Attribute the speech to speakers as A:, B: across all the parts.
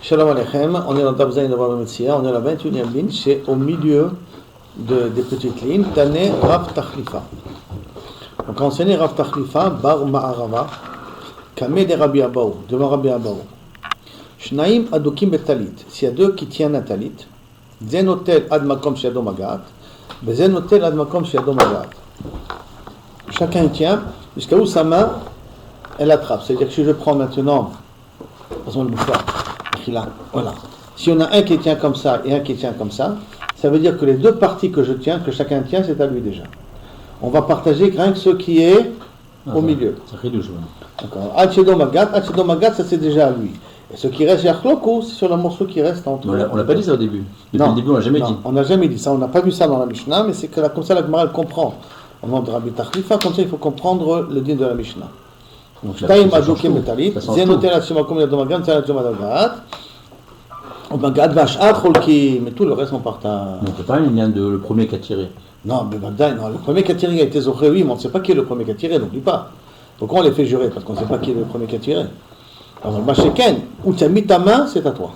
A: Shalom Aleichem, on est dans Tabzaïn de Baba Metzia, on est à la 21e ligne, c'est au milieu des petites lignes, Tane Rav Tachlifa. Donc enseigné Rav Tachlifa, Bar Ma'arava, Kameh de Rabbi Abaou, devant Rabbi Abaou. Shnaim Adokim Betalit, s'il y a deux qui tiennent un talit, Zenotel Ad Makom Sheyado Magat, Zenotel Ad Makom Sheyado Magat. Chacun tient jusqu'à où sa main, elle attrape. C'est-à-dire que si je prends maintenant, façon le mouchoir, voilà. Si on a un qui tient comme ça et un qui tient comme ça veut dire que les deux parties que je tiens, que chacun tient, c'est à lui déjà. On va partager rien que ce qui est au milieu.
B: Ça fait 2 jours.
A: D'accord. Achedo Magat, ça c'est déjà à lui. Et ce qui reste, c'est sur le morceau qui reste entre.
B: On l'a pas dit ça au début. Depuis le début, on l'a jamais dit.
A: On n'a jamais dit ça. On n'a pas vu ça dans la Mishnah, mais c'est que comme ça la Gemara comprend. Au nom de Rabbi Tachlifa, comme ça il faut comprendre le din de la Mishnah. Donc, Shtaim Adokim Betalit, Zenotel Ad Makom Sheyado Magat, Zenotel Ad Magat. Magat Vash'ar Cholki, mais tout le reste on partage.
B: On ne peut pas il y a le premier qui a tiré.
A: Non, mais non, le premier qui a tiré a été Zoché, oui, mais on ne sait pas qui est le premier qui a tiré, n'oublie pas. Pourquoi on les fait jurer? Parce qu'on ne sait pas qui est le premier qui a tiré. Alors, Masheken, où tu as mis ta main, c'est à toi.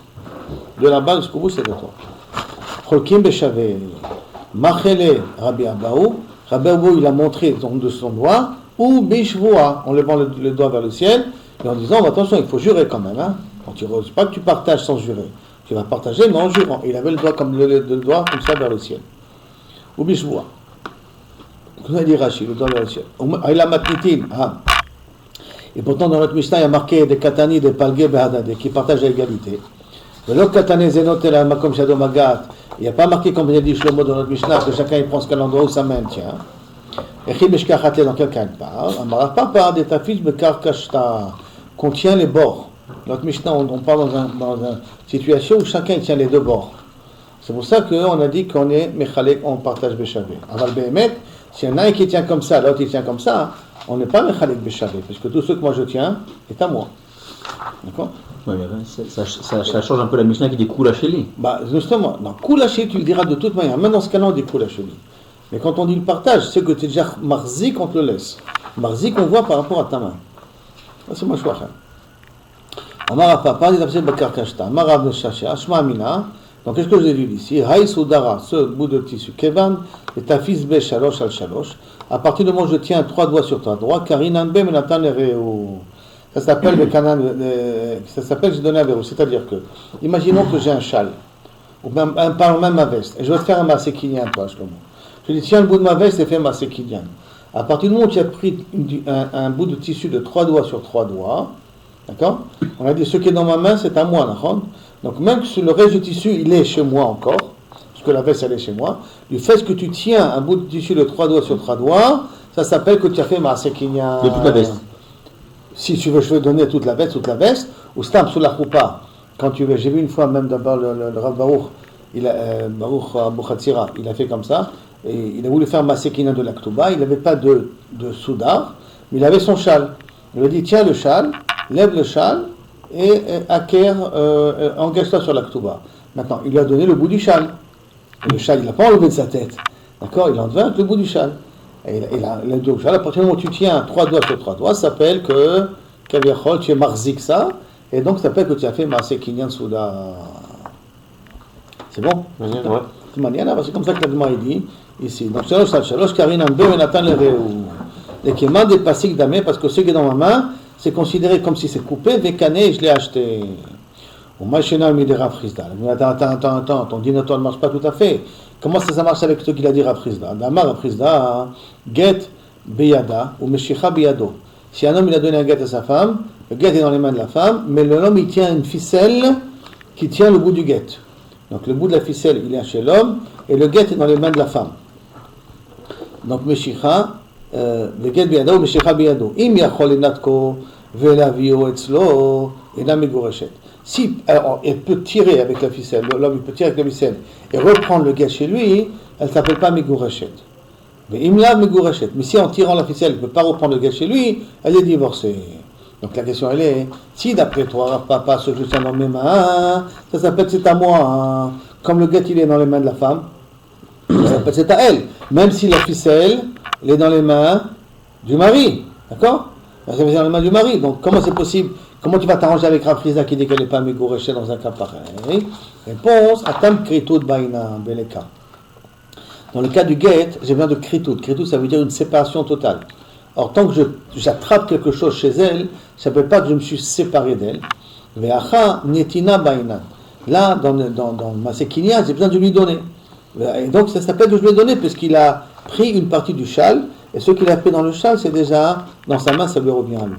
A: De la base jusqu'au bout, c'est à toi. Cholkim Beshave, Machele Rabbi Abaou, Rabbi Abaou, il a montré de son doigt, ou Bishvoa, en levant le doigt vers le ciel, et en disant, attention, il faut jurer quand même. Hein. Tu ne pas que tu partages sans jurer. Tu vas partager, mais en jurant. Il avait le doigt comme le doigt comme ça vers le ciel. Ou Bishvoa. Comme ça dit Rashi, le doigt vers le ciel. Il a matnitin. Et pourtant, dans notre Mishnah, il y a marqué des katani, des palgé, behadade, qui partagent à égalité. Mais l'autre katane, zenotel, makom sheyado magat, il n'y a pas marqué, comme il dit Shlomo dans notre Mishnah, que chacun il prend ce qu'à l'endroit où sa main tient. Dans quelqu'un parle, Amarav Papa de Tafis Bekar Kashta, qu'on tient les bords. Notre Mishnah, on parle dans une situation où chacun tient les deux bords. C'est pour ça qu'on a dit qu'on est Mechalek, on partage Beshavé. Aval Behemet, s'il y en a un qui tient comme ça, l'autre il tient comme ça, on n'est pas Mechalek Beshavé, parce que tout ce que moi je tiens est à moi. D'accord?
B: Ouais, ça change un peu la Mishnah qui dit Kula Sheli.
A: Bah, justement, dans Kula Sheli, tu le diras de toute manière. Même dans ce cas-là, on dit Kula Sheli. Mais quand on dit le partage, c'est que tu es déjà marzik, on te le laisse. Marzik, on voit par rapport à ta main. Ça, c'est moi, je vois. Amara Papa, il a fait Bakar Kashta. Amara Beshaché, Ashma Amina. Donc, qu'est-ce que j'ai lu ici? Haï Soudara, ce bout de tissu. Kevan, et ta fils Be Shalosh al Shalosh. À partir du moment où je tiens 3 doigts sur ta droite, Karinan Be Menatan Ereo. Ça s'appelle le canal, ça s'appelle j'ai donné un verrou. C'est-à-dire que, imaginons que j'ai un châle, ou même ma veste, et je vais te faire un masékinien, toi, Shlomo. Je dis, tiens le bout de ma veste et fais ma séquidiane. À partir du moment où tu as pris un bout de tissu de 3 doigts sur 3 doigts, d'accord? On a dit, ce qui est dans ma main, c'est à moi, d'accord? Donc même si le reste du tissu, il est chez moi encore, parce que la veste, elle est chez moi, du fait que tu tiens un bout de tissu de 3 doigts sur 3 doigts, ça s'appelle que tu as fait ma séquidiane.
B: De toute la veste.
A: Si tu veux, je vais donner toute la veste, ou stamp sous la choupa, quand tu veux. J'ai vu une fois même d'abord le Rav Baruch, Baruch Abuchatzira, il a fait comme ça. Et il a voulu faire Masekina de l'Aktuba, il n'avait pas de soudar, mais il avait son châle. Il lui a dit, tiens le châle, lève le châle, et engage-toi sur l'Aktuba. Maintenant, il lui a donné le bout du châle. Et le châle, il n'a pas enlevé de sa tête. D'accord? Il a enlevé avec le bout du châle. Et il a dit au châle, à partir du moment où tu tiens 3 doigts sur 3 doigts, ça s'appelle que, Kaviachol, tu es marzik ça, et donc ça s'appelle que tu as fait Masekina Souda. C'est bon?
B: Ouais.
A: C'est comme ça que la Gemara dit ici. Donc, Shalosh, Karin, Ambe, Menatan, Lereu. Et qui m'a des pasik d'amé, parce que ce qui est dans ma main, c'est considéré comme si c'est coupé, vécané, je l'ai acheté. Au Machena, mi de Rav Chizda. Attends, ton dinatoire ne marche pas tout à fait. Comment ça marche avec ce qu'il a dit Rav Chizda? D'Amar Rav Chizda, get beyada, ou meshicha beyado. Si un homme il a donné un get à sa femme, le get est dans les mains de la femme, mais l'homme il tient une ficelle qui tient le bout du get. Donc le bout de la ficelle, il est chez l'homme, et le get est dans les mains de la femme. Donc Meshicha, le get biyado, Meshicha biyado. Im yachol enatko, velavio etzlo, ena megoreshet. Si elle peut tirer avec la ficelle, l'homme il peut tirer avec la ficelle, et reprendre le get chez lui, elle ne s'appelle pas megoreshet. Mais im la megoreshet. Mais si en tirant la ficelle, elle ne peut pas reprendre le get chez lui, elle est divorcée. Donc la question elle est, si d'après toi, papa, ce que je tiens dans mes mains, ça s'appelle c'est à moi, hein. Comme le guet il est dans les mains de la femme, ça s'appelle c'est à elle, même si la ficelle elle est dans les mains du mari, d'accord? Ça veut dire les mains du mari. Donc comment c'est possible? Comment tu vas t'arranger avec Rav Chizda qui dit qu'elle n'est pas mégoréchée dans un cas pareil? Réponse, Atam Kritout Baina Beleka. Dans le cas du guet, j'ai besoin de Kritout. Kritout, ça veut dire une séparation totale. Or, tant que j'attrape quelque chose chez elle, ça ne veut pas que je me suis séparé d'elle. Ve'acha Netina Baina. Là, dans ma Sekinia, j'ai besoin de lui donner. Et donc, ça s'appelle que je lui ai donné, puisqu'il a pris une partie du châle, et ce qu'il a pris dans le châle, c'est déjà, dans sa main, ça lui revient à lui.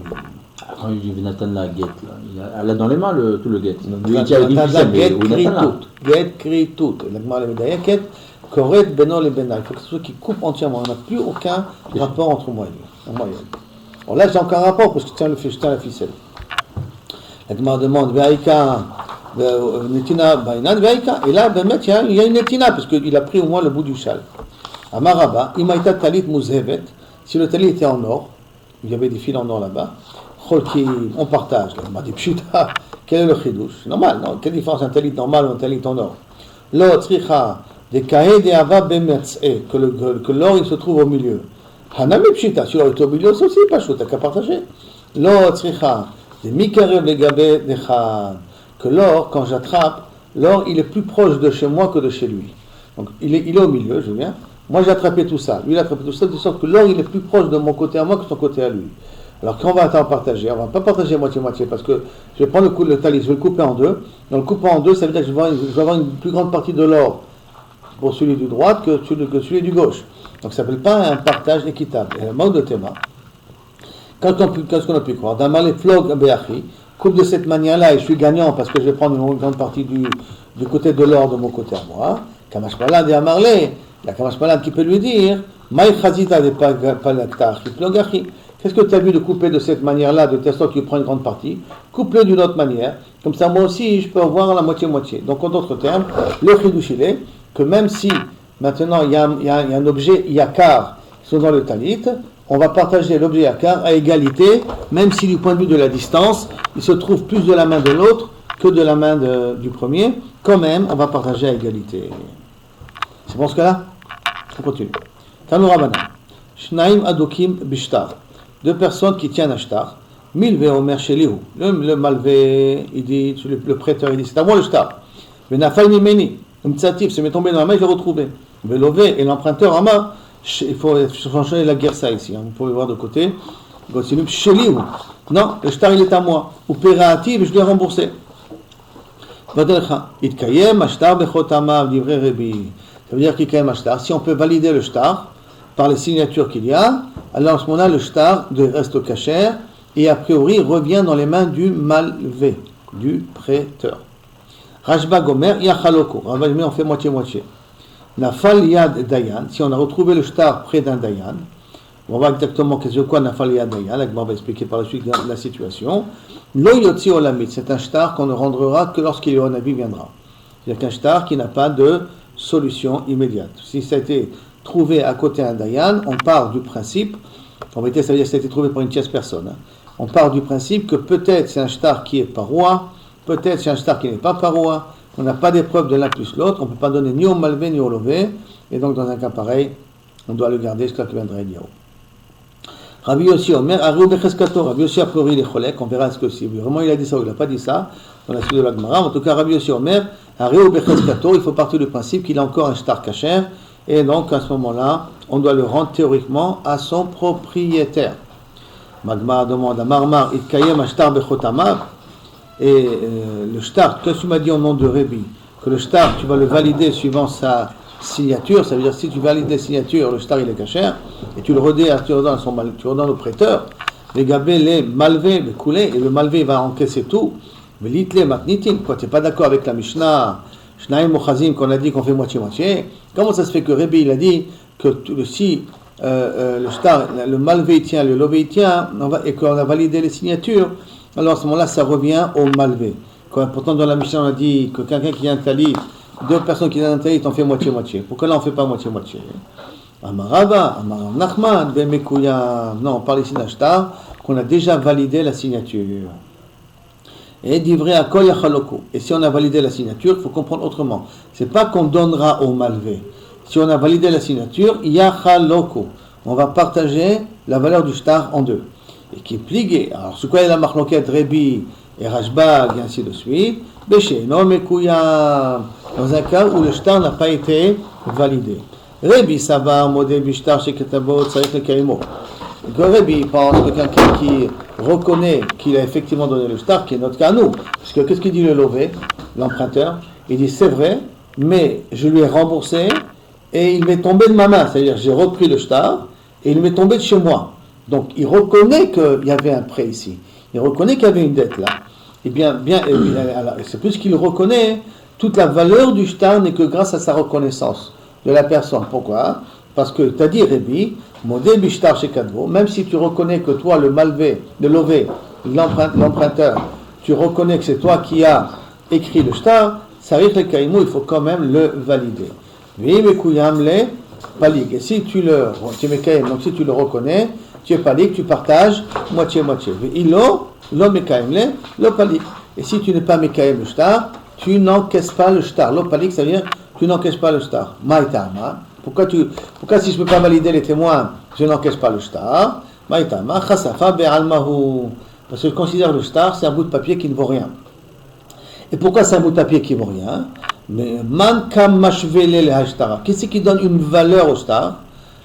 B: Quand il dit Nathan la guette, elle a dans les mains tout le guette.
A: Guette Kritout. L'agmar le Medayaket, Koret Beno le Bena. Il faut que ce soit qui coupe entièrement. On n'a plus aucun rapport entre moi et lui. Alors là, j'ai encore un rapport, parce que je tiens la ficelle. L'agmar demande, Ve'aika, Netina Bainan, Ve'aika. Et là, il y a une Netina, parce qu'il a pris au moins le bout du châle. Amaraba, Imaïta Talit Muzhevet, si le talit était en or, il y avait des fils en or là-bas, on partage. On m'a dit, putain, quel est le chidouche? Normal, non? Quelle différence un talit normal ou un talit en or? L'or, tricha, des kahe de ava bemetz'e, que l'or il se trouve au milieu. Hanami pshita, si l'or est au milieu, c'est aussi pas chaud, t'as qu'à partager. L'or, tricha, des mikarev legabe dechad, que l'or, quand j'attrape, l'or il est plus proche de chez moi que de chez lui. Donc il est au milieu, je viens. Moi j'ai attrapé tout ça, lui il a attrapé tout ça, de sorte que l'or il est plus proche de mon côté à moi que de son côté à lui. Alors quand on va partager, on ne va pas partager moitié-moitié, parce que je vais prendre le talit, je vais le couper en deux. Dans le coupant en deux, ça veut dire que je vais avoir une plus grande partie de l'or pour celui du droite que celui du gauche. Donc ça ne s'appelle pas un partage équitable. Et le mot de Théma, qu'est-ce qu'on a pu croire? Dans les flog beachi, coupe de cette manière-là et je suis gagnant parce que je vais prendre une grande partie du côté de l'or de mon côté à moi. Kamash Palad et Amarlé, il y a Kamash Palad qui peut lui dire, Maï Chazita de Palaktar, Flogachi. Qu'est-ce que tu as vu de couper de cette manière-là, de telle sorte que tu prends une grande partie? Coupe-le d'une autre manière. Comme ça, moi aussi, je peux avoir la moitié-moitié. Donc, en d'autres termes, le chidouch, il est que même si, maintenant, il y a un objet yakar qui sont dans le talit, on va partager l'objet yakar à égalité, même si du point de vue de la distance, il se trouve plus de la main de l'autre que de la main du premier. Quand même, on va partager à égalité. C'est bon ce cas-là? On continue. Tanoura Bana. Shnaim Adokim Bishtar. Deux personnes qui tiennent un shtar. Milvé Omer Shelihu. Le malvé, il dit, le prêteur, il dit, c'est à moi le shtar. Venafal Mimeni. Umtsatif, c'est m'est tombé dans la main, je l'ai retrouvé. Velové et l'emprunteur, Ama, il faut changer la guerre ça ici. Vous pouvez voir de côté. Shelihu. Non, le shtar il est à moi. Ou Peraati, je l'ai remboursé. Itkayem, Ashtar, Bechotama, livré Rebi. Ça veut dire qu'Itkayem, Ashtar. Si on peut valider le shtar par les signatures qu'il y a, alors en ce moment-là, le shtar reste au kasher et a priori revient dans les mains du malvé, du prêteur. Rajba Gomer, Yachaloko. Rajba Gomer, on fait moitié-moitié. Nafal Yad Dayan, si on a retrouvé le shtar près d'un Dayan, on va voir exactement qu'est-ce que quoi Nafal Yad Dayan, là, on va expliquer par la suite la situation. Lo Yotzi Olamit, c'est un shtar qu'on ne rendra que lorsqu'il est Onavi viendra. C'est-à-dire qu'un shtar qui n'a pas de solution immédiate. Si ça a été trouvé à côté d'un Dayan, on part du principe, en vérité ça veut dire que ça a été trouvé par une tierce personne, on part du principe que peut-être c'est un shtar qui est parois, peut-être c'est un shtar qui n'est pas parois, on n'a pas d'épreuve de l'un plus l'autre, on ne peut pas donner ni au malvé ni au lové, et donc dans un cas pareil, on doit le garder jusqu'à ce qu'il viendra Eliyahu. Rabbi Yossi Omer, Ariou Becheskato, Rabbi Yossi a pleuré les cholèques, on verra ce que c'est. Vraiment il a dit ça ou il n'a pas dit ça, dans la suite de la Gemara. En tout cas, Rabbi Yossi Omer, Ariou Becheskato, il faut partir du principe qu'il a encore un shtar kasher, et donc à ce moment-là, on doit le rendre théoriquement à son propriétaire. Magma demande à Marmar, Itkayem Ashtar Bechotamav, et le shtar, qu'est-ce que tu m'as dit au nom de Rébi? Que le shtar, tu vas le valider suivant sa signature, ça veut dire si tu valides les signatures, le shtar il est kasher, et tu le redonnes au prêteur, les gabés, les malvés, les coulés, et le malvé va encaisser tout, mais l'itle matnitin, quoi, tu n'es pas d'accord avec la Mishnah, Shnaim Mochazim, qu'on a dit qu'on fait moitié-moitié, comment ça se fait que Rébi il a dit que si le shtar, le malvé tient, le lové tient, et qu'on a validé les signatures, alors à ce moment-là ça revient au malvé. Pourtant dans la Mishnah on a dit que quelqu'un qui a un talit, deux personnes qui ont un talit, on fait moitié-moitié. Pourquoi là on ne fait pas moitié-moitié? Amarava, Amaram Nachman, Bemekouya. Non, on parle ici d'un shtar qu'on a déjà validé la signature. Et d'ivré à Kol Yachaloku. Et si on a validé la signature, il faut comprendre autrement. C'est pas qu'on donnera au malvé. Si on a validé la signature, Yachaloku. On va partager la valeur du shtar en deux. et qui est plié. Alors, ce quoi est la marloquette Rebi et Rashbag, et ainsi de suite, Béchéno, Mekouya, dans un cas où le shtar n'a pas été validé. Rebi Sabar, Modé Bishtar, Sheketabo, Tsarik le Kaimo. Rebi pense que quelqu'un qui reconnaît qu'il a effectivement donné le shtar, qui est notre cas nous, parce que qu'est-ce qu'il dit le lové, l'emprunteur? Il dit c'est vrai, mais je lui ai remboursé et il m'est tombé de ma main, c'est-à-dire j'ai repris le shtar et il m'est tombé de chez moi. Donc il reconnaît qu'il y avait un prêt ici, il reconnaît qu'il y avait une dette là. Et bien, c'est plus qu'il reconnaît, toute la valeur du shtar n'est que grâce à sa reconnaissance de la personne. Pourquoi? Parce que tu as dit Rébi, Modé Bishtar chez Kadvo, même si tu reconnais que toi, le lové, l'emprunteur, tu reconnais que c'est toi qui as écrit le shtar, ça arrive le kaimou, il faut quand même le valider. Et si tu le reconnais, tu es palik, tu partages moitié-moitié. Et si tu n'es pas mekaim le shtar, tu n'encaisses pas le shtar. Lo palik, ça veut dire tu n'encaisses pas le shtar. Maïtama. Pourquoi si je ne peux pas valider les témoins, je n'encaisse pas le shtar? Maïtama, chasafa be'almahu. Parce que je considère le shtar, c'est un bout de papier qui ne vaut rien. Et pourquoi c'est un bout de papier qui ne vaut rien? Mais man kam mashvele le hashtara. Qu'est-ce qui donne une valeur au shtar?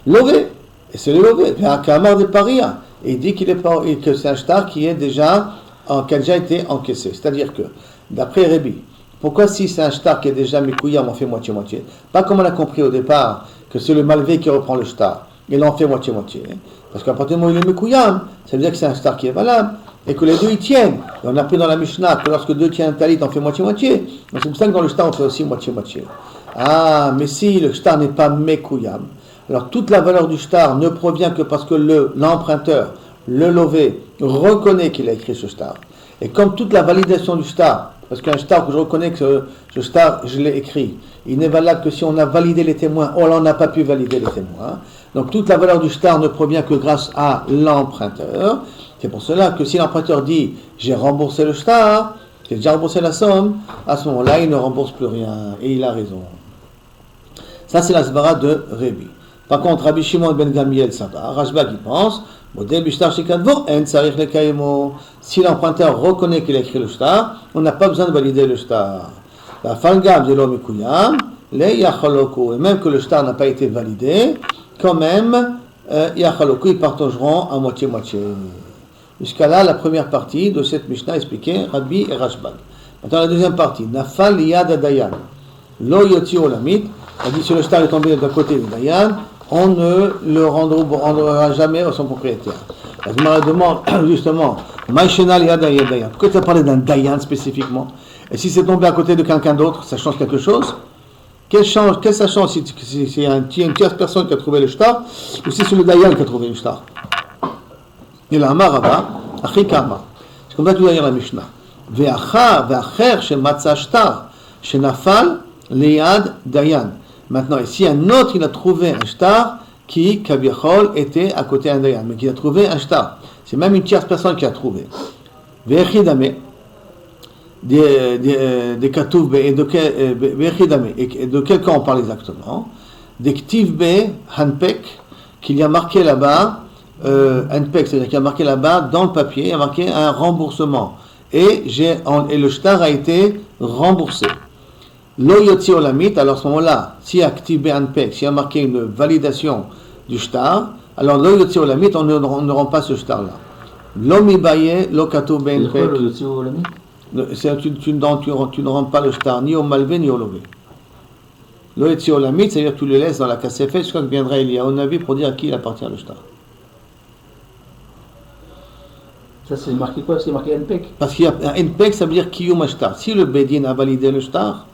A: Lové. Et c'est le lové. Ve'akamar de paria. Et il dit que c'est un shtar qui a déjà été encaissé. C'est-à-dire que, d'après Rébi, pourquoi si c'est un shtar qui est déjà mikouyam, on fait moitié-moitié? Pas comme on a compris au départ, que c'est le malvé qui reprend le shtar. Il en fait moitié-moitié. Parce qu'à partir du moment où il est mikouyam, ça veut dire que c'est un shtar qui est valable, et que les deux y tiennent. Et on a appris dans la Mishnah que lorsque deux tiennent un talit, on fait moitié-moitié. Donc c'est pour ça que dans le shtar, on fait aussi moitié-moitié. Ah, mais si le shtar n'est pas mikouyam, alors toute la valeur du shtar ne provient que parce que l'emprunteur, le lové, reconnaît qu'il a écrit ce shtar. Et comme toute la validation du shtar, parce qu'un shtar que je reconnais que ce shtar, je l'ai écrit, il n'est valable que si on a validé les témoins, ou on n'a pas pu valider les témoins. Donc toute la valeur du shtar ne provient que grâce à l'emprunteur. C'est pour cela que si l'emprunteur dit « j'ai remboursé le shtar », j'ai déjà remboursé la somme, à ce moment-là, il ne rembourse plus rien. Et il a raison. Ça, c'est la svara de Rébi. Par contre, Rabbi Shimon ben Gamliel, ça va. Rashbag, il pense si l'emprunteur reconnaît qu'il a écrit le shtar, on n'a pas besoin de valider le shtar. La falgam de l'homme les yachaloku, et même que le shtar n'a pas été validé, quand même, yachaloku, ils partageront à moitié-moitié. Jusqu'à là, la première partie de cette Mishnah expliquée, Rabbi et Rashbag. Maintenant, la deuxième partie, Nafal yad dayan, lo yoti olamit, a dit si le shtar est tombé d'un côté du dayan, on ne le rendra jamais à son propriétaire. La Gemara demande justement, Maïshenal yada yadayan. Pourquoi tu as parlé d'un dayan spécifiquement? Et si c'est tombé à côté de quelqu'un d'autre, ça change quelque chose? Qu'est-ce que ça change si c'est une tierce personne qui a trouvé le shtar ou si c'est le dayan qui a trouvé le shtar? Il a un maraba, achikama. C'est comme ça que tu dois dire la Mishnah. Ve'acher shematza shtar, shenafal leyad dayan. Maintenant, ici, un autre, il a trouvé un shtar qui, kaviachol, était à côté d'un dayan, mais qui a trouvé un shtar. C'est même une tierce personne qui a trouvé. Ve'echidame, des katouf be, et de quel cas on parle exactement? Des ktiv be, hanpek, qu'il y a marqué là-bas, hanpek, c'est-à-dire qu'il y a marqué là-bas, dans le papier, il y a marqué un remboursement. Et le shtar a été remboursé. Lo yotzi olamit, alors à ce moment-là, si active be'anpek, s'il y a marqué une validation du shtar, alors lo yotzi olamit, on ne rend pas ce shtar-là. Lo mibaye, lo katou be'anpek.
B: Lo yotzi olamit?
A: Tu ne rends pas le shtar ni au malvé ni au lové. Lo yotzi olamit, c'est-à-dire que tu le laisses dans la kasefet jusqu'à ce que viendra Elia au Navi pour dire à qui il appartient le shtar.
B: Ça, c'est marqué quoi? C'est marqué NPEC?
A: Parce qu'il y a un NPEC, ça veut dire kiyum ashtar. Si le Bedin a validé le shtar,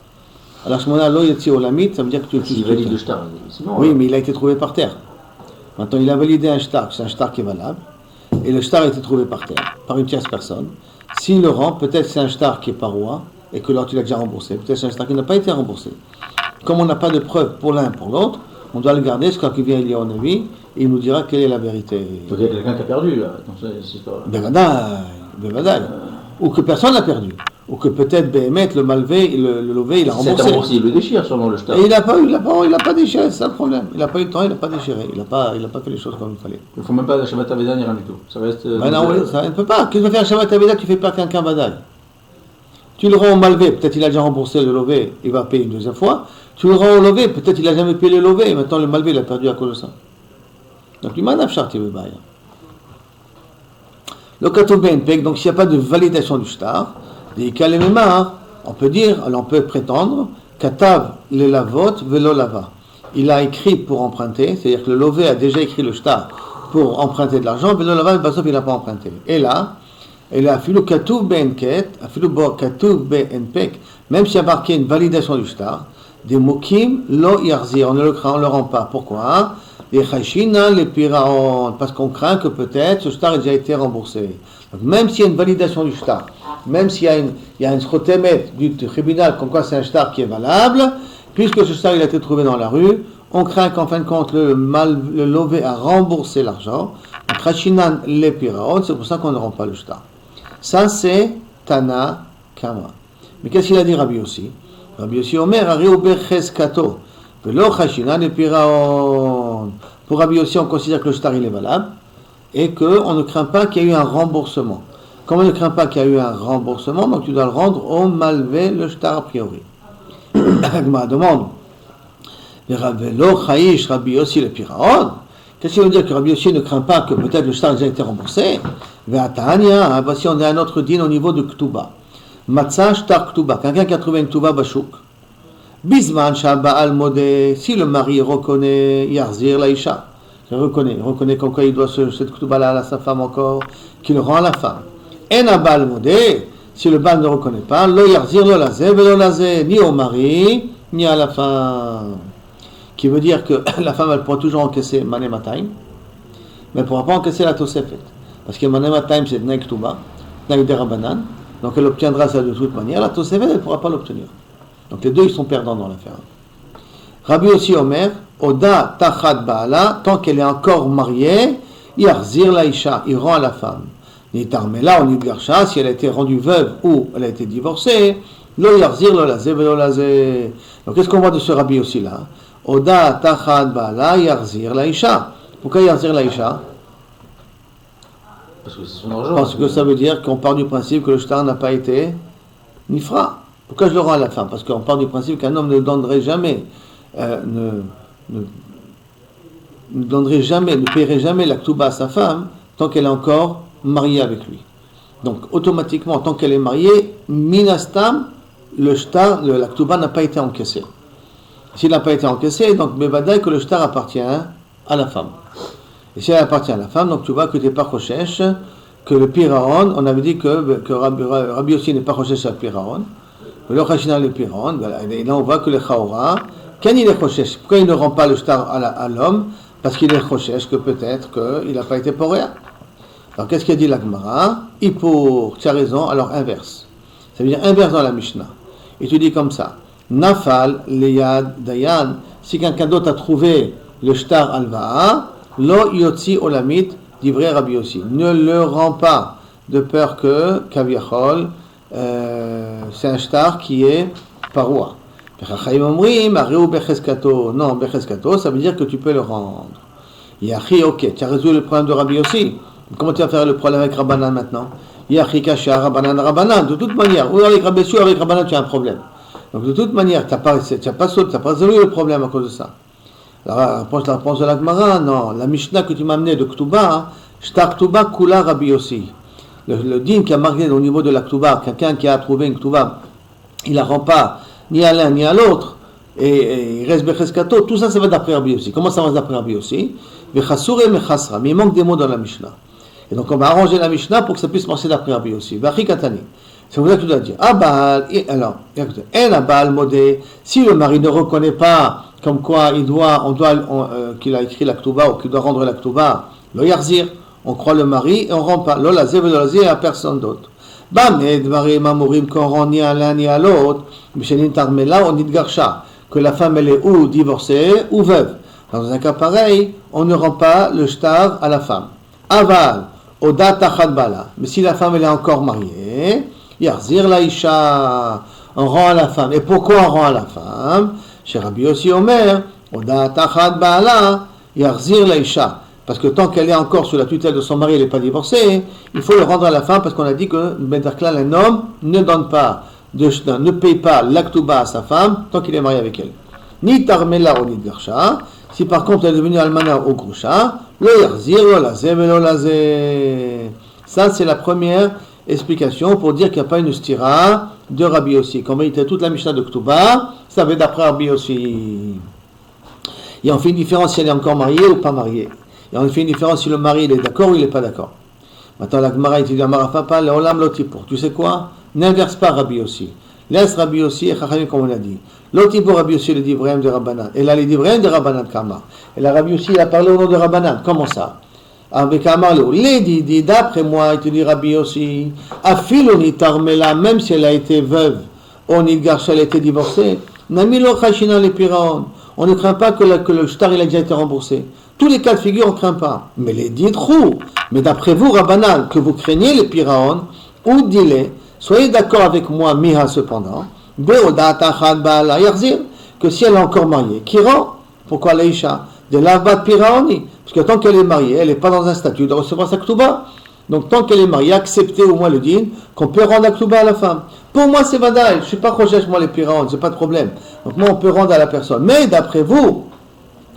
A: alors à ce moment-là, lo yotzi olamit, ça veut dire que tu...
B: S'il valide le shtar, sinon...
A: Oui, mais il a été trouvé par terre. Maintenant, il a validé un shtar, c'est un shtar qui est valable, et le shtar a été trouvé par terre, par une tierce personne. S'il le rend, peut-être c'est un shtar qui est parois, et que l'autre, il a déjà remboursé. Peut-être c'est un shtar qui n'a pas été remboursé. Comme on n'a pas de preuve pour l'un pour l'autre, on doit le garder jusqu'à ce qu'il vienne au Navi, et il nous dira quelle est la vérité.
B: Il y a quelqu'un qui a perdu, là, dans cette histoire-là.
A: Bevadaï. ou que personne n'a perdu, ou que peut-être Béhémet, le malvé, le lové, il a
B: C'est
A: remboursé.
B: remboursé, il le déchire sûrement le shtar.
A: Et il n'a pas déchiré, c'est ça le problème. Il n'a pas eu le temps, il n'a pas déchiré, il n'a pas fait les choses comme il fallait.
B: Il ne faut même pas de Shabbat Aveda ni rien du tout. Ça reste.
A: Non, oui, ça, il ne peut pas. Qu'est-ce que tu vas faire Shabbat Aveda, tu ne fais pas qu'un badaï. Tu le rends au malvé, peut-être il a déjà remboursé le lové, il va payer une deuxième fois. Tu le rends au lové, peut-être il n'a jamais payé le lové, et maintenant le malvé il a perdu à cause de ça. Donc il m'a n'afcharti le bail. Le Katov Benpek, donc s'il n'y a pas de validation du shtar, des Kalememar, on peut dire, alors on peut prétendre, Katav le lavot velo lava. Il a écrit pour emprunter, c'est-à-dire que le lové a déjà écrit le shtar pour emprunter de l'argent, velo lava, mais il n'a pas emprunté. Et là, Afilou Katov Benket, Afilou Katov Benpek, même s'il y a marqué une validation du shtar, des mokim lo yarzir, on ne le rend pas. Pourquoi? Les chachina, les piraon, parce qu'on craint que peut-être ce shtar ait déjà été remboursé. Donc même s'il y a une validation du shtar, même s'il y a une schrotemet du tribunal, comme quoi c'est un shtar qui est valable, puisque ce shtar il a été trouvé dans la rue, on craint qu'en fin de compte le lové a remboursé l'argent. Donc chachina, les piraon, c'est pour ça qu'on ne rend pas le shtar. Ça c'est Tana Kama. Mais qu'est-ce qu'il a dit Rabbi Yossi? Rabbi Yossi Omer, Ariou Bercheskato. Pour Rabbi Yossi, on considère que le shtar il est valable et qu'on ne craint pas qu'il y ait eu un remboursement. Comme on ne craint pas qu'il y ait eu un remboursement, donc tu dois le rendre au malvé le shtar a priori. Agma demande Rabbi Yossi le piraon. Qu'est-ce qu'il veut dire que Rabbi Yossi ne craint pas que peut-être le shtar a déjà été remboursé? Voici on est à un autre din au niveau de Ktuba. Matzah shtar Ktuba. Quelqu'un qui a trouvé une Ktuba Bashouk. Bisman Shaba'al Modé, si le mari reconnaît Yarzir Laïcha, il reconnaît comme quoi il doit cette Ktuba-là à sa femme encore, qu'il rend à la femme. En Abal Modé, si le bal ne reconnaît pas, Lo Yarzir Lo Lazé, Velo Lazé, ni au mari, ni à la femme. Qui veut dire que la femme, elle pourra toujours encaisser Mané Matayim, mais elle ne pourra pas encaisser la Tosefet. Parce que Mané Matayim, c'est Tnaï Ktuba, Tnaï Derabanan, donc elle obtiendra ça de toute manière. La Tosefet, elle ne pourra pas l'obtenir. Donc les deux, ils sont perdants dans l'affaire. Rabbi Yossi Omer, Oda Tachat Baala, tant qu'elle est encore mariée, Yarzir Laïcha, il rend à la femme. Nitarmela ou Nidgarsha, si elle a été rendue veuve ou elle a été divorcée, Lo Yarzir Lo Lazé Velo Lazé. Donc qu'est-ce qu'on voit de ce Rabbi Yossi là? Oda Tachat Baala, Yarzir Laïcha. Pourquoi Yarzir Laïcha?
B: Parce que c'est son argent.
A: Parce que ça veut dire qu'on part du principe que le shtar n'a pas été nifra. Pourquoi je le rends à la femme? Parce qu'on part du principe qu'un homme ne donnerait jamais, ne paierait jamais la ktuba à sa femme tant qu'elle est encore mariée avec lui. Donc automatiquement, tant qu'elle est mariée, minastam, le shtar, la ktuba n'a pas été encaissée. S'il n'a pas été encaissé, donc bevadaï que le shtar appartient à la femme. Et si elle appartient à la femme, donc tu vois que tu n'es pas rochesh, que le piraon, on avait dit que Rabbi Yossi n'est pas rochesh à le piraon. Le Khashina le Piron, et là on voit que le Chaora, quand il est Khoshesh, pourquoi il ne rend pas le shtar à l'homme? Parce qu'il est Khoshesh, que peut-être qu'il n'a pas été poréa. Alors qu'est-ce qu'il dit la Gemara? Pour, tu as raison, alors inverse. Ça veut dire inverse dans la Mishnah. Et tu dis comme ça, Nafal, Leyad, Dayan, si quelqu'un d'autre a trouvé le shtar alva'a, Lo Yotzi Olamit, dit vrai Rabbi Yossi, ne le rend pas, de peur que, Kaviachol, c'est un shtar qui est paroua. Non, becheskato, ça veut dire que tu peux le rendre. Yachi, ok, tu as résolu le problème de Rabbi Yossi. Comment tu vas faire le problème avec Rabbanan maintenant? Yachi, kasha, Rabbanan. De toute manière, ou avec Rabbi Yossi ou avec Rabbanan, tu as un problème. Donc de toute manière, tu n'as pas résolu le problème à cause de ça. Alors, la réponse de la Gemara, non, la Mishnah que tu m'as amenée de Ktuba, shtar Ktuba kula Rabbi Yossi. Le din qui a marqué au niveau de la Ktuba, quelqu'un qui a trouvé une Ktuba, il la rend pas ni à l'un ni à l'autre, et il reste Becheskato, tout ça, ça va d'après Rabbi Yossi. Comment ça va d'après Rabbi Yossi? Bechasure mechasra, mais il manque des mots dans la Mishnah. Et donc on va arranger la Mishnah pour que ça puisse marcher d'après Rabbi Yossi. Vachi katani. C'est pour ça que tu dois dire, Abal, alors, écoutez, En Abal modé, si le mari ne reconnaît pas comme quoi qu'il a écrit la Ktuba ou qu'il doit rendre la Ktuba, lo yarzir, on croit le mari et on rend pas. Lo lazé, velo lazé à personne d'autre. Mais dvarim amurim qu'on rend ni à l'un ni à l'autre, mishenin tarmela on dit garsha, que la femme elle est ou divorcée ou veuve. Dans un cas pareil, on ne rend pas le shtar à la femme. Aval, odat achad bala. Mais si la femme elle est encore mariée, Yarzir la isha, on rend à la femme. Et pourquoi on rend à la femme? Chez Rabbi Yossi Omer, Odat Achad Baala, Yarzir la isha. Parce que tant qu'elle est encore sous la tutelle de son mari, elle n'est pas divorcée, il faut le rendre à la femme parce qu'on a dit que Bedarklal, un homme ne donne pas, ne paye pas l'aktuba à sa femme tant qu'il est marié avec elle. Ni Tarmela ou ni Garsha. Si par contre elle est devenue almana ou grusha, le yarzir, le lazé, le lazé. Ça c'est la première explication pour dire qu'il n'y a pas une stira de Rabbi Yossi. Comme il était toute la Mishnah de Ktuba, ça va d'après Rabbi Yossi. Et on fait une différence si elle est encore mariée ou pas mariée. Et on fait une différence si le mari il est d'accord ou il n'est pas d'accord. Maintenant la Gemara il dit Papa, le olam lotipour. Tu sais quoi? N'inverse pas Rabbi Yossi. Laisse Rabbi Yossi et Chachamim comme on a dit. Lotipour Rabbi Yossi le divrayim de Rabbanan. Et là les divrayim de Rabbanan Kama. Et là Rabbi Yossi il a parlé au nom de Rabbanan. Comment ça? Avec Amarlo, les dit d'après moi, il te dit Rabbi Yossi, Afiloni Tarmela, même si elle a été veuve, on y garcha, elle a été divorcée, Namilo Chachina les piraon. On ne craint pas que le shtar il a déjà été remboursé. Tous les cas de figure, on ne craint pas. Mais les dit trou. Mais d'après vous, Rabbanan, que vous craignez les piraon, ou dis-les, soyez d'accord avec moi, Miha cependant, que si elle est encore mariée, qui rend? Pourquoi Leïcha? De l'Avat Piraoni. Parce que tant qu'elle est mariée, elle n'est pas dans un statut de recevoir sa Ktuba. Donc tant qu'elle est mariée, acceptez au moins le din qu'on peut rendre la Ktuba à la femme. Pour moi, c'est Vadaï. Je ne suis pas projet, moi, les Piraon, c'est pas de problème. Donc moi, on peut rendre à la personne. Mais d'après vous,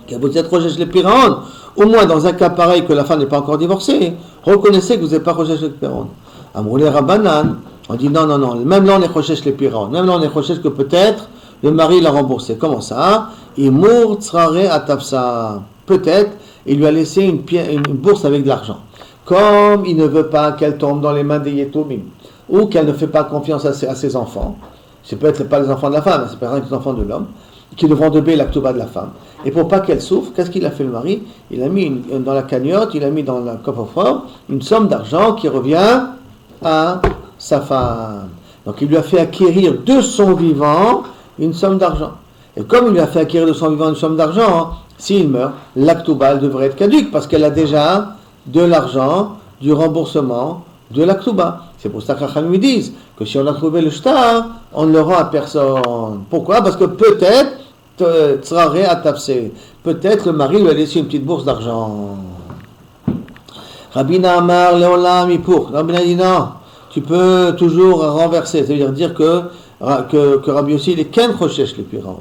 A: que vous êtes rejet les Piraon, au moins dans un cas pareil que la femme n'est pas encore divorcée, reconnaissez que vous n'êtes pas rejet les Piraon. Amoulé Rabbanan, on dit non. Même là, on est rejet les Piraon. Même là, on est rejet que peut-être le mari l'a remboursé. Comment ça? Imur tsrare atafsa. Peut-être, il lui a laissé une bourse avec de l'argent. Comme il ne veut pas qu'elle tombe dans les mains des Yetomim, ou qu'elle ne fait pas confiance à ses enfants, c'est peut-être pas les enfants de la femme, c'est peut-être les enfants de l'homme, qui devront deber la Ktuba de la femme. Et pour pas qu'elle souffre, qu'est-ce qu'il a fait le mari? Il a mis dans la cagnotte, il a mis dans le coffre-fort une somme d'argent qui revient à sa femme. Donc il lui a fait acquérir de son vivant une somme d'argent. Et comme il lui a fait acquérir de son vivant une somme d'argent, s'il meurt, l'Aktuba elle devrait être caduque parce qu'elle a déjà de l'argent, du remboursement de l'Aktuba. C'est pour ça que Chachamim lui disent que si on a trouvé le shtar, on ne le rend à personne. Pourquoi? Parce que peut-être, tsrare atafse, peut-être le mari lui a laissé une petite bourse d'argent. Rabbi Amar Leolam Ipur. Rabbi dit non, tu peux toujours renverser, c'est-à-dire dire que Rabbi Yossi il est ken chochesh les pirates.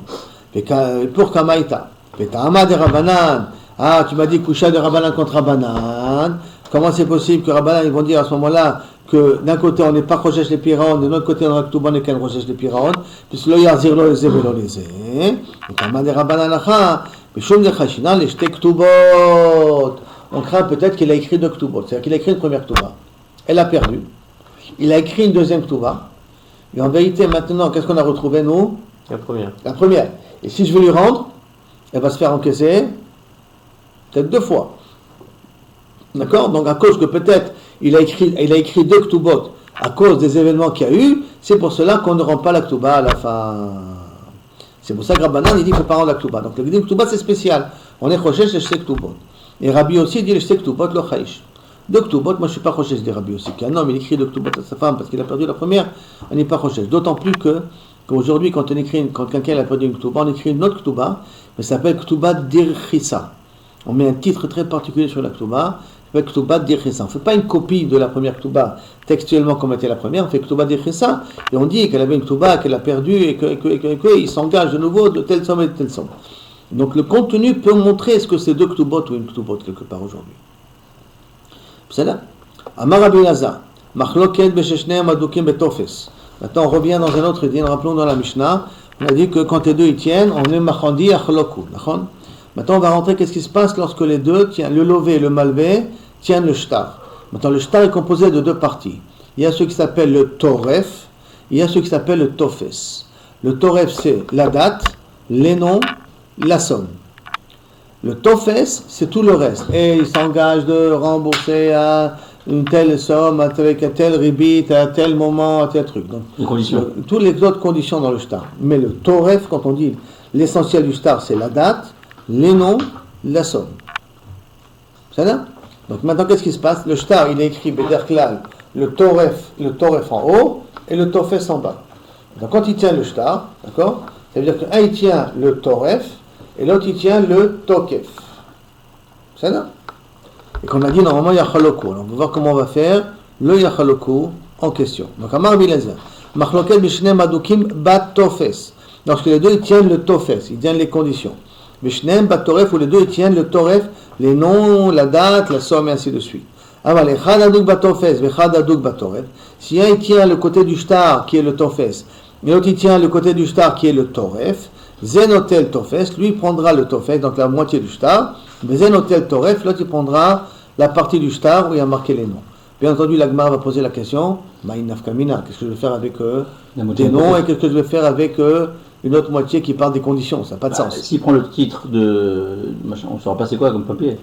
A: Pour Kamaïta. Petama de Rabbanan. Ah, tu m'as dit Kusha de Rabbanan contre Rabbanan. Comment c'est possible que Rabbanan, ils vont dire à ce moment-là que d'un côté on n'est pas chochesh les pirates, de l'autre côté on a on est ken chochesh les pirates, puisque lo yarzir lo leze velo leze. Petama de Rabbanan lacha. Bishum de Chashina les shte ktubot. On craint peut-être qu'il a écrit deux ktubot. C'est-à-dire qu'il a écrit une première ktuba. Elle a perdu. Il a écrit une deuxième ktuba. Et en vérité, maintenant, qu'est-ce qu'on a retrouvé, nous? La première. Et si je veux lui rendre, elle va se faire encaisser peut-être 2 fois. D'accord? Donc, à cause que peut-être il a écrit 2 ktubot à cause des événements qu'il y a eu, c'est pour cela qu'on ne rend pas la ktuba à la fin. C'est pour ça que Rabbanan, il dit qu'il ne faut pas rendre la ktuba. Donc, le ktuba, c'est spécial. On est chochesh le shte ktubot. Et Rabbi aussi dit le shte ktubot lo chayish. 2 ktubot, moi je ne suis pas chochesh des Rabbi aussi. Qu'un homme il écrit 2 ktubot à sa femme parce qu'il a perdu la première, on n'est pas chochesh. D'autant plus qu'aujourd'hui, quand quelqu'un a perdu une ktuba, on écrit une autre ktuba, mais ça s'appelle ktuba dirchissa. On met un titre très particulier sur la ktuba, ça s'appelle ktuba dirchissa. On ne fait pas une copie de la première ktuba textuellement comme était la première, on fait ktuba dirchissa et on dit qu'elle avait une ktuba, qu'elle a perdu et qu'il s'engage de nouveau de telle somme et de telle somme. Donc le contenu peut montrer est-ce que c'est 2 ktubot ou une ktubot quelque part aujourd'hui. C'est là. Amar Rabbi Elazar, machloket besheshneim adukim betofes. Maintenant, on revient dans un autre din. Rappelons dans la Mishnah, on a dit que quand les deux ils tiennent, on est machandi achloku. Maintenant, on va rentrer. Qu'est-ce qui se passe lorsque les deux tiennent, le lové et le malvé, tiennent le shtar. Maintenant, le shtar est composé de 2 parties. Il y a ce qui s'appelle le toref, il y a ce qui s'appelle le tofes. Le toref, c'est la date, les noms, la somme. Le tofes, c'est tout le reste. Et il s'engage de rembourser à une telle somme, avec un tel ribit, à tel moment, à tel truc. Donc,
B: les conditions.
A: Toutes les autres conditions dans le shtar. Mais le toref, quand on dit l'essentiel du shtar, c'est la date, les noms, la somme. C'est ça? Donc maintenant, qu'est-ce qui se passe? Le shtar, il est écrit Bederklal, le toref en haut, et le tofes en bas. Donc quand il tient le shtar, d'accord, ça veut dire qu'un il tient le toref et l'autre il tient le tokef. C'est ça? Et qu'on a dit normalement yachaloku. Alors on va voir comment on va faire le yachaloku en question. Donc Amar Bilezer, machloket bishnem adukim bat tofes. Lorsque les deux ils tiennent le tofes, ils tiennent les conditions. Bishnem bat toref, où les deux ils tiennent le toref, les noms, la date, la somme et ainsi de suite. Aval echad aduk bat tofes, vechad aduk bat toref. Si un il tient le côté du shtar qui est le tofes, et l'autre il tient le côté du shtar qui est le toref, zenotel tofes, lui prendra le tofes, donc la moitié du shtar, mais zenotel toref, l'autre il prendra la partie du shtar où il y a marqué les noms. Bien entendu, l'Agmara va poser la question, Ma'in nafkamina, qu'est-ce que je vais faire avec des noms et qu'est-ce que je vais faire avec une autre moitié qui parle des conditions, ça n'a pas de sens.
B: S'il prend le titre de machin, on ne saura pas c'est quoi comme papier.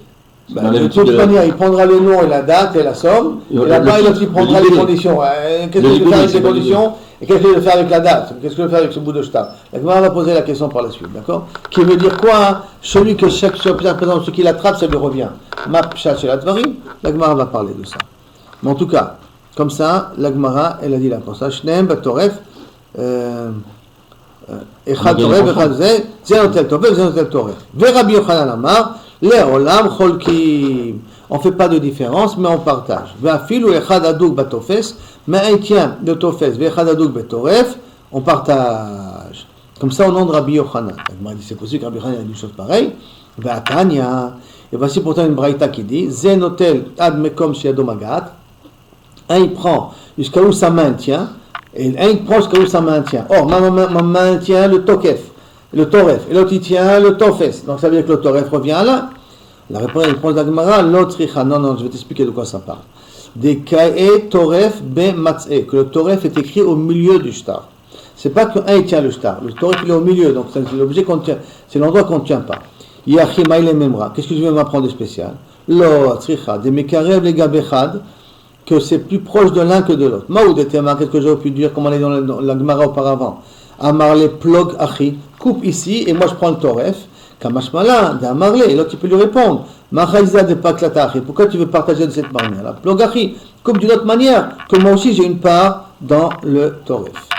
A: De toute manière, il prendra le nom et la date et la somme, et là-bas il prendra les conditions. Qu'est-ce que je vais faire avec les conditions et qu'est-ce que je vais faire avec la date? Qu'est-ce que je vais faire avec ce bout de shtar? L'Agmara va poser la question par la suite, d'accord? Qui veut dire quoi? Celui que chaque présente, ce qu'il attrape, ça lui revient. Ma pshat chez la Dvarim, l'Agmara va parler de ça. Mais en tout cas, comme ça, l'Agmara, elle a dit là pour ça, Shneem Batoref, Echad Toref, Echad Zeh, Zenotel Toref, Zenotel Toref. Rabbi Yochanan Amar, Les Olam Cholkim. On ne fait pas de différence, mais on partage. Ve'afil ou Echad Aduk Batofes, mais un tient de Tofes, Ve'echad Aduk Batoref, on partage. Comme ça, au nom de Rabbi Yochanan. L'Agmara dit c'est possible que Rabbi Yochanan ait dit une chose pareille. Ve'atanya. Et voici pourtant une braïta qui dit, Zenotel Ad Mekom Shiado Magat. Un il prend jusqu'à où sa main tient, et un il prend jusqu'à où sa main tient. Or, ma main tient le tokef, le toref, et l'autre il tient le tofes. Donc ça veut dire que le toref revient là. La réponse d'Agmara, l'autre non, je vais t'expliquer de quoi ça parle. Des kae toref be matzeh, que le toref est écrit au milieu du shtar. C'est pas qu'un il tient le shtar, le toref il est au milieu, donc c'est l'objet qu'on tient, c'est l'endroit qu'on ne tient pas. Yachi maïle memra, qu'est-ce que je vais m'apprendre de spécial? Lo tzricha, des mekarev le gabechad, que c'est plus proche de l'un que de l'autre. Maoud et Tema, qu'est-ce que j'aurais pu dire, comme on est dans la Gemara auparavant? Amarle plog achi, coupe ici, et moi je prends le toref. Kamashmala, d'Amarle, et l'autre tu peux lui répondre. Machaïza de paklatachi, pourquoi tu veux partager de cette manière-là? Plog achi, coupe d'une autre manière, que moi aussi j'ai une part dans le toref.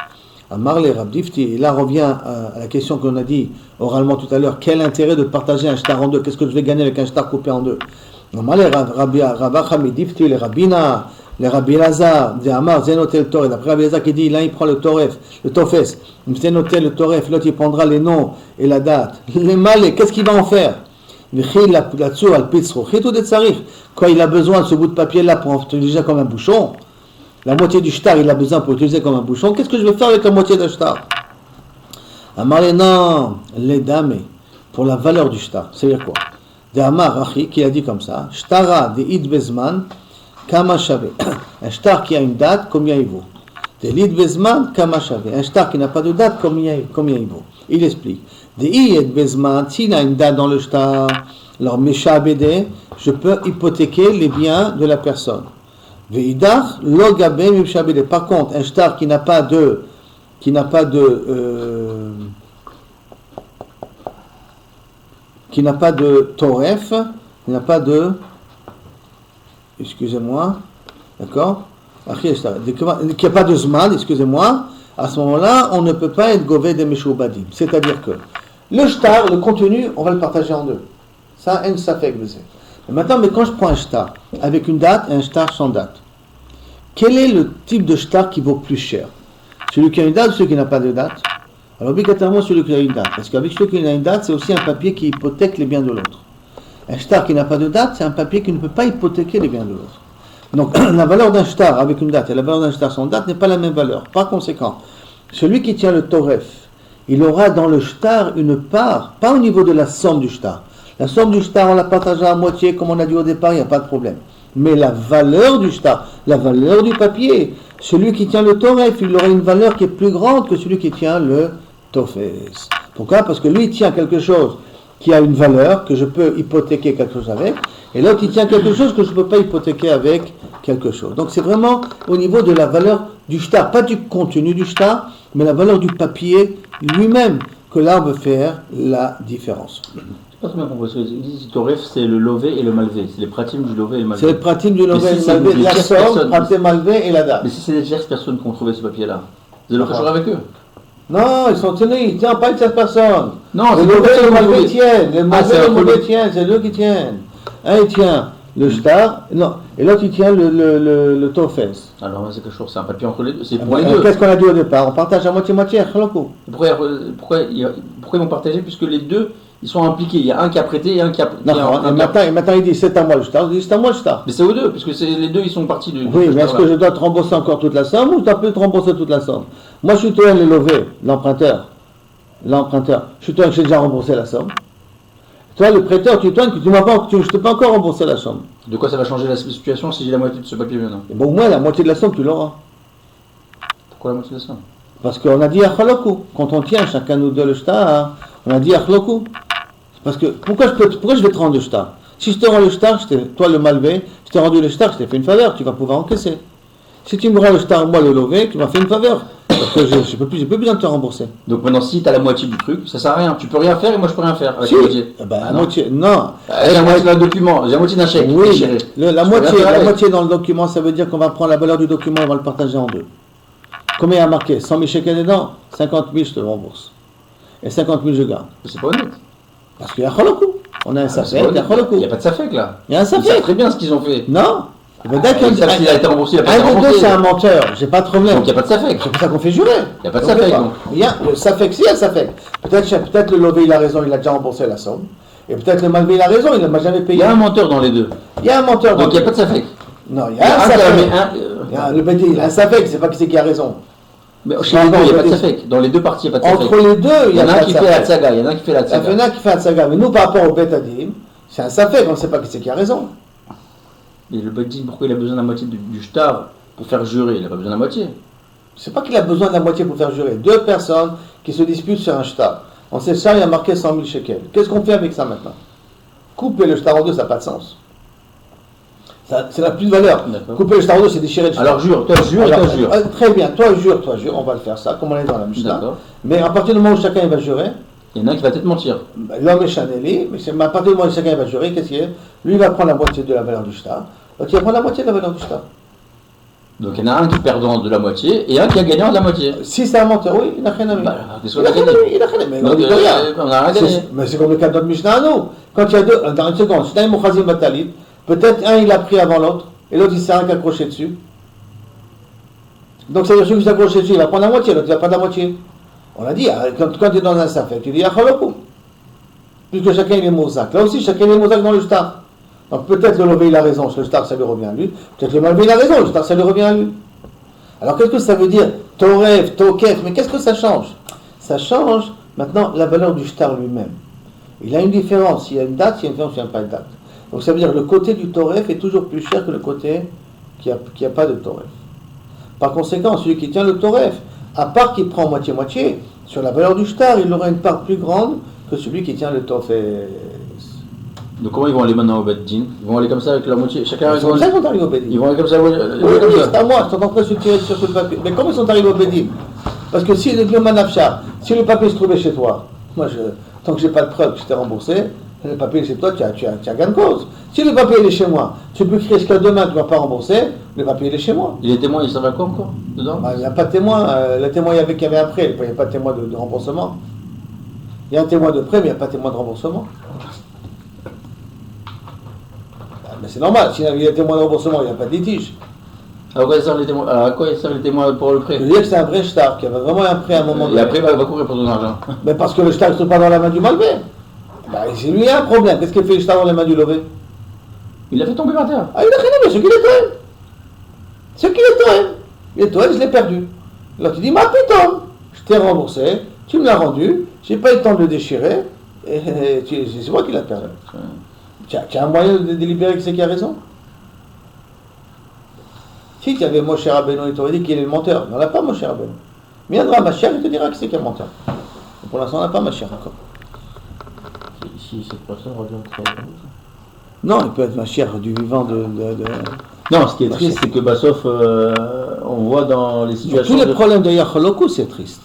A: Amarle Rabdifti, et là revient à la question qu'on a dit oralement tout à l'heure, quel intérêt de partager un shtar en deux? Qu'est-ce que je vais gagner avec un shtar coupé en deux? Normalement, les Rabbi les Rabbina, les Rabbi Lazar, des Amar, Zenotel Toref. D'après Rabbi Lazar qui dit, l'un il prend le Toref, le Tofes, Zenotel le Toref, l'autre il prendra les noms et la date. Les Malais, qu'est-ce qu'il va en faire? Quand il a besoin de ce bout de papier-là pour utiliser comme un bouchon, la moitié du shtar il a besoin pour utiliser comme un bouchon, qu'est-ce que je vais faire avec la moitié du shtar? Amar non, les dames, pour la valeur du shtar, c'est-à-dire quoi? De Amar Rachi qui a dit comme ça, Shtara de Id Bezman, Kama Shave. Un shtar qui a une date, combien il vaut? De Id Bezman, Kama Shave. Un shtar qui n'a pas de date, combien il vaut? Il explique. De Id Bezman, s'il a une date dans le shtar, alors Mesha Abede, je peux hypothéquer les biens de la personne. Veidach, Logabe Mesha Abede. Par contre, un shtar qui n'a pas de toref, qui n'a pas de, excusez-moi, d'accord, qui n'a pas de zman, excusez-moi, à ce moment-là, on ne peut pas être gové de meshoubadim. C'est-à-dire que le shtar, le contenu, on va le partager en deux. Ça, ça fait que maintenant, mais quand je prends un shtar avec une date et un shtar sans date, quel est le type de shtar qui vaut plus cher? Celui qui a une date ou celui qui n'a pas de date? Alors obligatoirement celui qui a une date, parce qu'avec celui qui a une date, c'est aussi un papier qui hypothèque les biens de l'autre. Un shtar qui n'a pas de date, c'est un papier qui ne peut pas hypothéquer les biens de l'autre. Donc la valeur d'un shtar avec une date et la valeur d'un shtar sans date n'est pas la même valeur. Par conséquent, celui qui tient le toref, il aura dans le shtar une part, pas au niveau de la somme du shtar. La somme du shtar, on la partagera à moitié, comme on a dit au départ, il n'y a pas de problème. Mais la valeur du shtar, la valeur du papier, celui qui tient le toref, il aura une valeur qui est plus grande que celui qui tient le tofes. Pourquoi? Parce que lui, il tient quelque chose qui a une valeur, que je peux hypothéquer quelque chose avec, et l'autre, il tient quelque chose que je ne peux pas hypothéquer avec quelque chose. Donc c'est vraiment au niveau de la valeur du shtar, pas du contenu du shtar, mais la valeur du papier lui-même, que là, on veut faire la différence.
B: Pas très bien compris. Ils disent que Toref, c'est le lové et le malvé. C'est les pratimes du lové et le malvé.
A: C'est le pratique du
B: Mais
A: lové,
B: si
A: le
B: c'est
A: malvé,
B: des
A: la
B: tierces
A: somme,
B: personnes,
A: pratique malvé et la date.
B: Mais si c'est des tierces personnes qui ont trouvé ce papier-là, vous allez le faire avec eux.
A: Non, ils sont tenus, ils tiennent pas une seule personne.
B: Non,
A: Le
B: c'est
A: lové et le
B: pas
A: malvé tiennent, le malvé
B: c'est
A: et
B: un
A: le malvé
B: collectif.
A: tiennent, c'est eux qui tiennent. Un il tient le shtar, non, et l'autre il tient le tofes.
B: Alors, c'est quelque chose, c'est un papier entre les deux. C'est pour les deux.
A: Qu'est-ce qu'on a dit au départ? On partage à moitié-moitié, chaloko.
B: Pourquoi ils vont partager puisque les deux ils sont impliqués? Il y a un qui a prêté et un qui a.
A: Non, et maintenant il dit c'est à moi le shtar, il dit c'est à moi le shtar.
B: Mais c'est aux deux, puisque les deux ils sont partis du.
A: Oui, mais est-ce que je dois te rembourser encore toute la somme ou je dois plus te rembourser toute la somme? Moi je suis toi le lové, l'emprunteur. Je suis toi que j'ai déjà remboursé la somme. Toi le prêteur, tu toi que tu m'as pas, je t'ai pas encore remboursé la somme.
B: De quoi ça va changer la situation si j'ai la moitié de ce papier maintenant?
A: Et bon, au moins la moitié de la somme tu l'auras.
B: Pourquoi la moitié de ça?
A: Parce qu'on a dit achaloku. Quand on tient chacun nous deux le shtar, on a dit achaloku. Parce que pourquoi je vais te rendre le shtar? Si je te rends le shtar, toi le malvé, je t'ai rendu le shtar, je t'ai fait une faveur, tu vas pouvoir encaisser. Si tu me rends le shtar, moi le lové, tu m'as fait une faveur. Parce que j'ai plus besoin de te rembourser.
B: Donc maintenant, si tu as la moitié du truc, ça sert à rien. Tu peux rien faire et moi je peux rien faire avec
A: Si.
B: la moitié.
A: La moitié, non.
B: J'ai la moitié d'un document, j'ai la moitié d'un chèque.
A: Oui,
B: déchiré.
A: la
B: Je peux rien faire
A: la
B: avec.
A: moitié dans le document, ça veut dire qu'on va prendre la valeur du document et on va le partager en deux. Combien il y a marqué? 100 000 shekels dedans? 50 000 je te le rembourse. Et 50 000 je garde.
B: C'est pas honnête.
A: Parce qu'il y a chaloku. On a un
B: C'est pas
A: safek, il y a
B: honnête.
A: chaloku.
B: Il n'y a pas de safek là.
A: Il y a un
B: Ils savent
A: safek.
B: très bien ce qu'ils ont fait.
A: Non.
B: Ils savent s'il a été remboursé, il a pas été
A: Un des deux,
B: remboursé.
A: c'est un menteur. J'ai pas de problème.
B: Donc il n'y a pas de safek.
A: C'est pour ça qu'on fait jurer.
B: Il y a pas de safek, donc.
A: Il y a le safek, si, il y a safek. Peut-être le lové, il a raison, il a déjà remboursé la somme. Et peut-être le malvé, il a raison, il ne m'a jamais
B: Il
A: payé.
B: y a un menteur dans les deux.
A: Il y a un menteur.
B: Donc il n'y a pas de safek.
A: Non, il y
B: Il y
A: a
B: a
A: un
B: un qui a
A: safek.
B: mais un.
A: Le bédi, il a un safek, c'est pas qui c'est qui a raison.
B: Mais chez les deux, il n'y a pas de safek. Dans les deux parties, il n'y a pas de
A: Entre
B: safek.
A: les deux,
B: Il y en a un
A: pas
B: qui
A: de
B: fait la
A: safek.
B: tsaga, il y en a un qui fait la
A: Il y en
B: tsaga.
A: a qui fait un tsaga. Mais nous, par rapport au bétadim, c'est un safek, on ne sait pas qui c'est qui a raison.
B: Et le Bedin, pourquoi il a besoin de la moitié du shtar pour faire jurer? Il n'a pas besoin de la moitié.
A: C'est pas qu'il a besoin de la moitié pour faire jurer. Deux personnes qui se disputent sur un shtar. On sait ça, il y a marqué 100 000 shekels. Qu'est-ce qu'on fait avec ça maintenant? Couper le shtar en deux, ça n'a pas de sens. C'est la plus de valeur.
B: D'accord.
A: Couper le shtar en deux, c'est déchirer le shtar.
B: Alors jure, toi jure et
A: Alors,
B: toi jure.
A: Très bien, toi jure, on va le faire ça, comme on est dans la Mishnah.
B: D'accord.
A: Mais à partir du moment où chacun il va jurer,
B: Il y en a un qui va peut-être mentir.
A: l'homme est chaneli, mais à partir du moment où chacun il va jurer, qu'est-ce qu'il y a? Lui il va prendre la moitié de la valeur du shtar, l'autre il va prendre la moitié de la valeur du shtar.
B: Donc il y en a un qui est perdant de la moitié et un qui a gagnant de la moitié.
A: Si c'est un menteur, oui, il n'a rien à
B: Bah, qu'est-ce qu'on
A: il
B: a
A: n'a rien
B: gagné?
A: à il a rien à mais on
B: Donc,
A: dit rien.
B: on n'a rien gagné.
A: Mais c'est comme le cas de notre Mishnah à nous. Quand il y a deux, dans une seconde, si tu as un Mokhazim Batalit, peut-être un il a pris avant l'autre, et l'autre il s'est un qui a accroché dessus. Donc ça veut dire celui qui s'est accroché dessus, il va prendre la moitié, l'autre il va prendre la moitié. On a dit, quand tu es dans un safek, tu dis Achaloku. Puisque chacun il est mozac. Là aussi, chacun il est mozac dans le shtar. Donc peut-être le lové il a raison, le shtar ça lui revient à lui. Peut-être le malvé il a raison, le shtar ça lui revient à lui. Alors qu'est-ce que ça veut dire? Toref, Tokef, mais qu'est-ce que ça change? Ça change maintenant la valeur du shtar lui-même. Il a une différence, il y a une date, il y a une différence, il n'y a pas de date. Donc ça veut dire que le côté du Toref est toujours plus cher que le côté qui a pas de Toref. Par conséquent, celui qui tient le Toref, à part qu'il prend moitié-moitié, sur la valeur du shtar, il aura une part plus grande que celui qui tient le Tofes.
B: Donc comment ils vont aller maintenant au Bedin? Ils vont aller comme ça avec la moitié. Chacun
A: Ils sont comme ça qu'ils sont arrivés au Bédim.
B: Ils vont aller comme ça.
A: Oui, c'est à moi, je suis en train de tirer sur le papier. Mais comment ils sont arrivés au Bédim? Parce que si le Manafchar, si le papier se trouvait chez toi, moi, tant que je n'ai pas de preuve que je t'ai remboursé, le papier est chez toi, tu as gain de cause. Si le papier il est chez moi, tu peux crier jusqu'à demain, tu ne vas pas rembourser, le papier il est chez moi.
B: Et les témoins, ils servent à quoi encore dedans?
A: Il n'y a pas de témoin. Le témoin qu'il y avait après, il n'y a pas de témoin de remboursement. Il y a un témoin de prêt, mais il n'y a pas de témoin de remboursement. Mais c'est normal, s'il y a un témoin de remboursement, il n'y a pas de litige.
B: À quoi ils servent les témoins? À quoi ils servent les témoins pour le prêt?
A: Je veux dire que c'est un vrai shtar, qui avait vraiment un prêt à un moment donné.
B: Et après, va courir pour ton argent.
A: Mais parce que le shtar ne se trouve pas dans la main du malvé. C'est lui un problème. Qu'est-ce qu'il fait le shtar dans les mains du lové?
B: Il l'a fait tomber par terre.
A: Ah, il a rien à voir, ce qu'il est toem. Ce qu'il est toem. Il est toem, je l'ai perdu. Alors tu dis, ma putain, je t'ai remboursé, tu me l'as rendu, j'ai pas eu le temps de le déchirer, et c'est moi qui l'ai perdu. Tu as un moyen de délibérer qui c'est qui a raison? Si tu avais Moshe Rabbeinu, il t'aurait dit qu'il est le menteur. Mais on n'a pas Moshe Rabbeinu. Mais il viendra Mashiach, il te dira qui c'est qui est le menteur. Et pour l'instant, on n'a pas Mashiach encore.
B: Si cette personne revient très
A: Non, il peut être Mashiach du vivant de...
B: Non, ce qui est triste, c'est que Bassoff, on voit dans les situations.
A: Tous les problèmes de Yacholoku, c'est triste.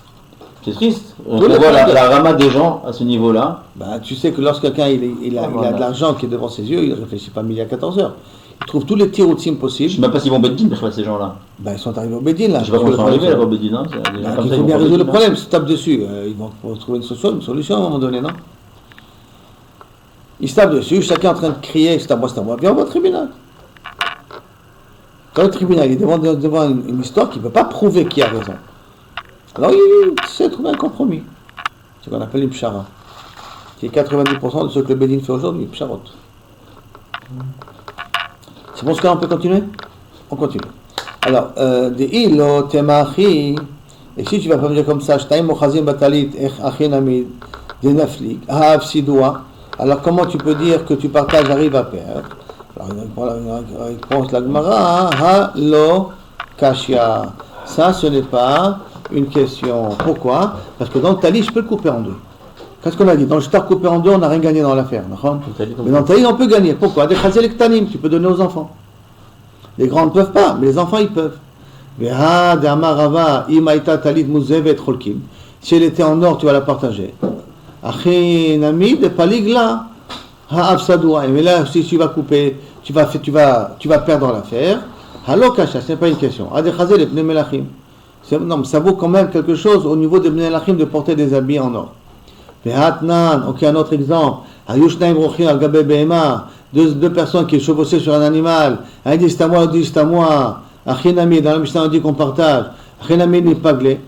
B: C'est triste. On
A: Oui,
B: voit
A: le-
B: la rama des gens à ce niveau-là.
A: Ben, tu sais que lorsque quelqu'un il a
B: Voilà.
A: de l'argent qui est devant ses yeux, il ne réfléchit pas midi à 14 heures. Il trouve tous les tirs
B: Je
A: possibles.
B: sais même pas s'ils vont Beddin, ces gens-là.
A: Ben, ils sont arrivés au Bédine là.
B: Je sais pas comment ils sont arrivés là-bas au Beddin. Hein. C'est des gens
A: Ben,
B: comme
A: il
B: ça,
A: faut
B: ils
A: bien
B: vont pas
A: résoudre le
B: Beddin,
A: problème, ils se tapent dessus. Ils vont trouver une solution à un moment donné, non? Ils se tapent dessus, chacun est en train de crier, c'est à moi, viens, on va au tribunal. Dans le tribunal, il est devant une histoire qui ne peut pas prouver qui a raison. Alors il essaie de trouver un compromis. C'est ce qu'on appelle une pshara. Qui est 90% de ce que le Bédine fait aujourd'hui, une psharot. C'est bon ce cas, on peut continuer? On continue. Alors, des ilo temachi, et si tu vas pas me dire comme ça, shtaim mochazim batalit achin amid, des naflik, haav sidoua, alors comment tu peux dire que tu partages arrive à perdre? Alors, réponse la Gemara, ha lo kashya. Ça, ce n'est pas une question. Pourquoi? Parce que dans le talit, je peux le couper en deux. Qu'est-ce qu'on a dit? Dans le shtar coupé en deux, on n'a rien gagné dans l'affaire. Mais dans le talit, on peut gagner. Pourquoi? Des chazel ektanim, tu peux donner aux enfants. Les grands ne peuvent pas, mais les enfants, ils peuvent. Si elle était en or, tu vas la partager. Mais là, si tu vas couper, tu vas perdre l'affaire. Halokasha, ce n'est pas une question. Non, mais ça vaut quand même quelque chose au niveau des Bnei Melachim de porter des habits en or. Ok, un autre exemple. Deux personnes qui chevauchaient sur un animal. Un dit c'est à moi, l'autre dit c'est à moi. Achinami, dans la Mishnah on dit qu'on partage. Achinami n'est pas glé.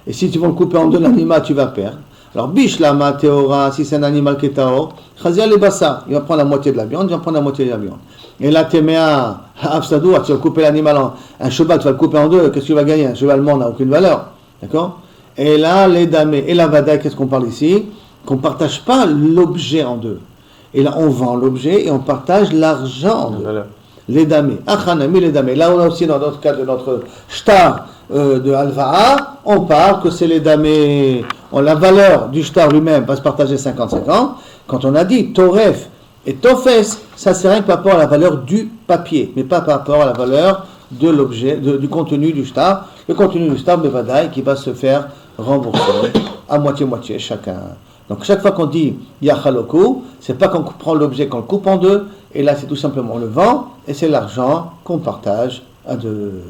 A: Et si tu vas le couper en deux, l'animal, tu vas perdre. Alors, bishlama teora, si c'est un animal qui est taor, chazia le bassa, il va prendre la moitié de la viande, il va prendre la moitié de la viande. Et là, temea, afsadoua, tu vas couper l'animal un cheval, tu vas le couper en deux, qu'est-ce que tu vas gagner? Un cheval mort n'a aucune valeur. D'accord? Et là, les damés et la vada, qu'est-ce qu'on parle ici? Qu'on ne partage pas l'objet en deux. Et là, on vend l'objet et on partage l'argent en deux. Les damés, achanami, les damés. Là, on a aussi dans notre cas de notre shtar de Alva'a, on parle que c'est les damés. La valeur du shtar lui-même va se partager 50-50. Quand on a dit toref et tofes, ça c'est rien que par rapport à la valeur du papier, mais pas par rapport à la valeur de l'objet, du contenu du shtar. Le contenu du shtar, bevadaï, qui va se faire rembourser à moitié-moitié chacun. Donc chaque fois qu'on dit yachaloku, c'est pas qu'on prend l'objet, qu'on le coupe en deux, et là c'est tout simplement on le vend, et c'est l'argent qu'on partage à deux.